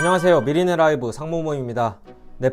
안녕하세요. 미리네 라이브 상무모입니다.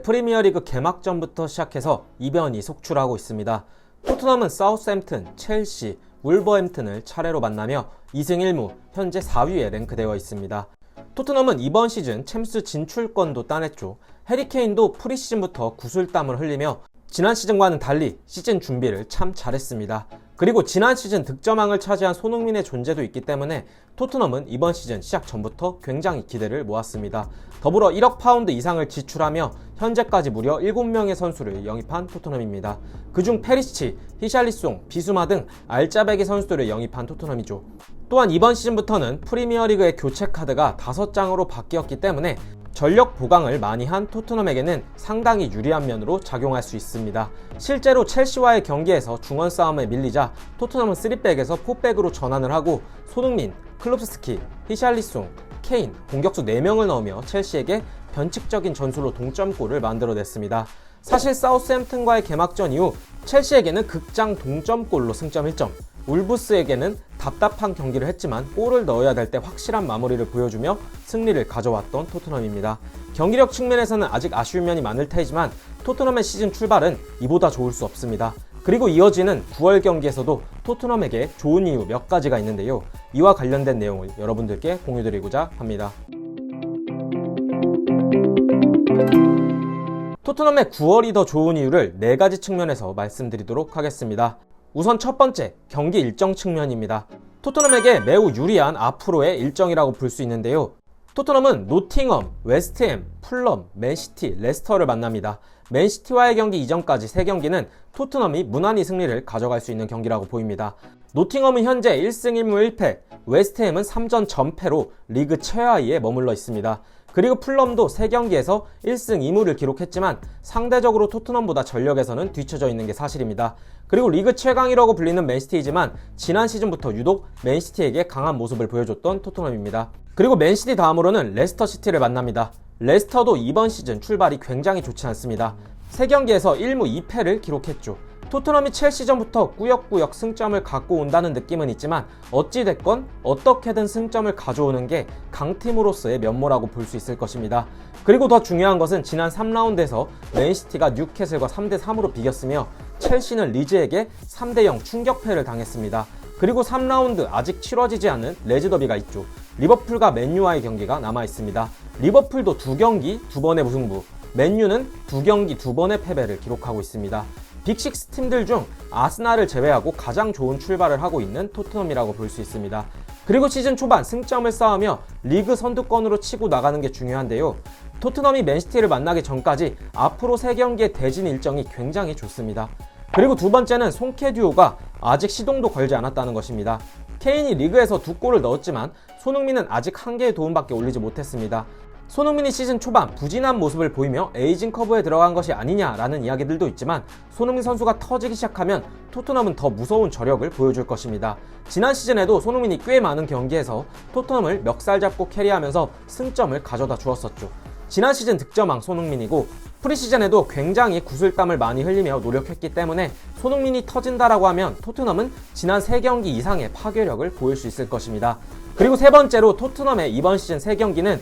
프리미어리그 개막전부터 시작해서 이변이 속출하고 있습니다. 토트넘은 사우스햄튼, 첼시, 울버햄튼을 차례로 만나며 2승 1무 현재 4위에 랭크되어 있습니다. 토트넘은 이번 시즌 챔스 진출권도 따냈죠. 해리케인도 프리시즌부터 구슬땀을 흘리며 지난 시즌과는 달리 시즌 준비를 참 잘했습니다. 그리고 지난 시즌 득점왕을 차지한 손흥민의 존재도 있기 때문에 토트넘은 이번 시즌 시작 전부터 굉장히 기대를 모았습니다. 더불어 1억 파운드 이상을 지출하며 현재까지 무려 7명의 선수를 영입한 토트넘입니다. 그중 페리시치, 히샬리송, 비수마 등 알짜배기 선수들을 영입한 토트넘이죠. 또한 이번 시즌부터는 프리미어리그의 교체 카드가 5장으로 바뀌었기 때문에 전력 보강을 많이 한 토트넘에게는 상당히 유리한 면으로 작용할 수 있습니다. 실제로 첼시와의 경기에서 중원 싸움에 밀리자 토트넘은 3백에서 4백으로 전환을 하고 손흥민, 클롭스키, 히샬리송, 케인, 공격수 4명을 넣으며 첼시에게 변칙적인 전술로 동점골을 만들어냈습니다. 사실 사우스햄튼과의 개막전 이후 첼시에게는 극장 동점골로 승점 1점, 울브스에게는 답답한 경기를 했지만 골을 넣어야 될 때 확실한 마무리를 보여주며 승리를 가져왔던 토트넘입니다. 경기력 측면에서는 아직 아쉬운 면이 많을 테지만 토트넘의 시즌 출발은 이보다 좋을 수 없습니다. 그리고 이어지는 9월 경기에서도 토트넘에게 좋은 이유 몇 가지가 있는데요. 이와 관련된 내용을 여러분들께 공유드리고자 합니다. 토트넘의 9월이 더 좋은 이유를 4가지 측면에서 말씀드리도록 하겠습니다. 우선 첫 번째, 경기 일정 측면입니다. 토트넘에게 매우 유리한 앞으로의 일정이라고 볼 수 있는데요. 토트넘은 노팅엄, 웨스트햄, 풀럼, 맨시티, 레스터를 만납니다. 맨시티와의 경기 이전까지 3경기는 토트넘이 무난히 승리를 가져갈 수 있는 경기라고 보입니다. 노팅엄은 현재 1승 1무 1패, 웨스트햄은 3전 전패로 리그 최하위에 머물러 있습니다. 그리고 풀럼도 3경기에서 1승 2무를 기록했지만 상대적으로 토트넘보다 전력에서는 뒤처져 있는 게 사실입니다. 그리고 리그 최강이라고 불리는 맨시티이지만 지난 시즌부터 유독 맨시티에게 강한 모습을 보여줬던 토트넘입니다. 그리고 맨시티 다음으로는 레스터시티를 만납니다. 레스터도 이번 시즌 출발이 굉장히 좋지 않습니다. 3경기에서 1무 2패를 기록했죠. 토트넘이 첼시전부터 꾸역꾸역 승점을 갖고 온다는 느낌은 있지만 어찌됐건 어떻게든 승점을 가져오는 게 강팀으로서의 면모라고 볼 수 있을 것입니다. 그리고 더 중요한 것은 지난 3라운드에서 맨시티가 뉴캐슬과 3대3으로 비겼으며 첼시는 리즈에게 3대0 충격패를 당했습니다. 그리고 3라운드 아직 치러지지 않은 레즈더비가 있죠. 리버풀과 맨유와의 경기가 남아있습니다. 리버풀도 2경기 2번의 무승부, 맨유는 2경기 2번의 패배를 기록하고 있습니다. 빅6 팀들 중 아스날을 제외하고 가장 좋은 출발을 하고 있는 토트넘이라고 볼 수 있습니다. 그리고 시즌 초반 승점을 쌓으며 리그 선두권으로 치고 나가는 게 중요한데요. 토트넘이 맨시티를 만나기 전까지 앞으로 3경기의 대진 일정이 굉장히 좋습니다. 그리고 두 번째는 손케 듀오가 아직 시동도 걸지 않았다는 것입니다. 케인이 리그에서 2골을 넣었지만 손흥민은 아직 1개의 도움밖에 올리지 못했습니다. 손흥민이 시즌 초반 부진한 모습을 보이며 에이징 커브에 들어간 것이 아니냐라는 이야기들도 있지만 손흥민 선수가 터지기 시작하면 토트넘은 더 무서운 저력을 보여줄 것입니다. 지난 시즌에도 손흥민이 꽤 많은 경기에서 토트넘을 멱살 잡고 캐리하면서 승점을 가져다 주었었죠. 지난 시즌 득점왕 손흥민이고 프리시즌에도 굉장히 구슬땀을 많이 흘리며 노력했기 때문에 손흥민이 터진다라고 하면 토트넘은 지난 3경기 이상의 파괴력을 보일 수 있을 것입니다. 그리고 세 번째로 토트넘의 이번 시즌 3경기는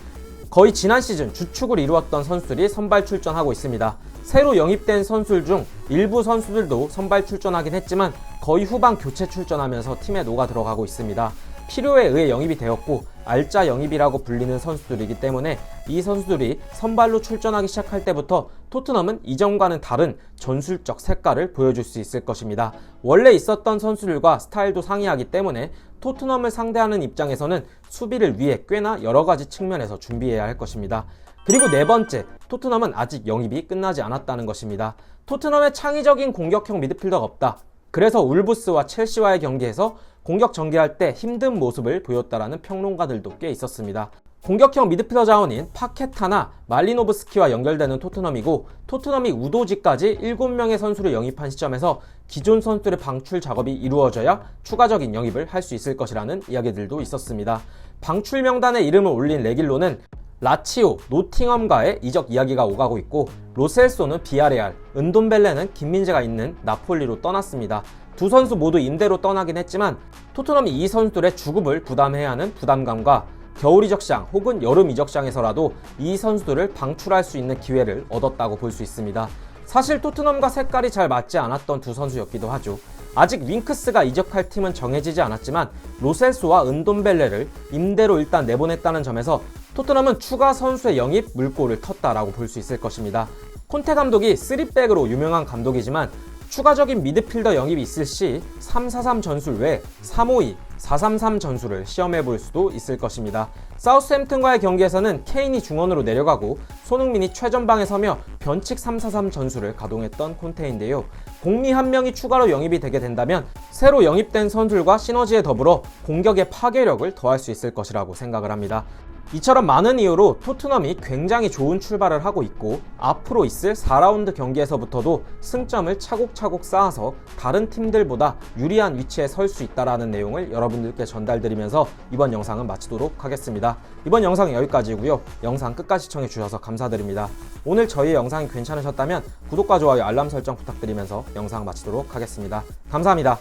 거의 지난 시즌 주축을 이루었던 선수들이 선발 출전하고 있습니다. 새로 영입된 선수들 중 일부 선수들도 선발 출전하긴 했지만 거의 후반 교체 출전하면서 팀에 녹아 들어가고 있습니다. 필요에 의해 영입이 되었고 알짜 영입이라고 불리는 선수들이기 때문에 이 선수들이 선발로 출전하기 시작할 때부터 토트넘은 이전과는 다른 전술적 색깔을 보여줄 수 있을 것입니다. 원래 있었던 선수들과 스타일도 상이하기 때문에 토트넘을 상대하는 입장에서는 수비를 위해 꽤나 여러가지 측면에서 준비해야 할 것입니다. 그리고 네 번째, 토트넘은 아직 영입이 끝나지 않았다는 것입니다. 토트넘의 창의적인 공격형 미드필더가 없다. 그래서 울브스와 첼시와의 경기에서 공격 전개할 때 힘든 모습을 보였다라는 평론가들도 꽤 있었습니다. 공격형 미드필더 자원인 파케타나 말리노브스키와 연결되는 토트넘이고 토트넘이 우도지까지 7명의 선수를 영입한 시점에서 기존 선수들의 방출 작업이 이루어져야 추가적인 영입을 할 수 있을 것이라는 이야기들도 있었습니다. 방출 명단에 이름을 올린 레길로는 라치오, 노팅엄과의 이적 이야기가 오가고 있고 로셀소는 비아레알, 은돈벨레는 김민재가 있는 나폴리로 떠났습니다. 두 선수 모두 임대로 떠나긴 했지만 토트넘이 이 선수들의 주급을 부담해야 하는 부담감과 겨울 이적시장 혹은 여름 이적시장에서라도 이 선수들을 방출할 수 있는 기회를 얻었다고 볼 수 있습니다. 사실 토트넘과 색깔이 잘 맞지 않았던 두 선수였기도 하죠. 아직 윙크스가 이적할 팀은 정해지지 않았지만 로셀소와 은돔벨레를 임대로 일단 내보냈다는 점에서 토트넘은 추가 선수의 영입 물꼬를 텄다라고 볼 수 있을 것입니다. 콘테 감독이 3백으로 유명한 감독이지만 추가적인 미드필더 영입이 있을 시 3-4-3 전술 외에 3-5-2, 4-3-3 전술을 시험해 볼 수도 있을 것입니다. 사우스햄튼과의 경기에서는 케인이 중원으로 내려가고 손흥민이 최전방에 서며 변칙 3-4-3 전술을 가동했던 콘테인데요. 공미 한 명이 추가로 영입이 되게 된다면 새로 영입된 선수들과 시너지에 더불어 공격의 파괴력을 더할 수 있을 것이라고 생각을 합니다. 이처럼 많은 이유로 토트넘이 굉장히 좋은 출발을 하고 있고 앞으로 있을 4라운드 경기에서부터도 승점을 차곡차곡 쌓아서 다른 팀들보다 유리한 위치에 설 수 있다는 내용을 여러분들께 전달드리면서 이번 영상은 마치도록 하겠습니다. 이번 영상은 여기까지고요. 영상 끝까지 시청해주셔서 감사드립니다. 오늘 저희의 영상이 괜찮으셨다면 구독과 좋아요, 알람 설정 부탁드리면서 영상 마치도록 하겠습니다. 감사합니다.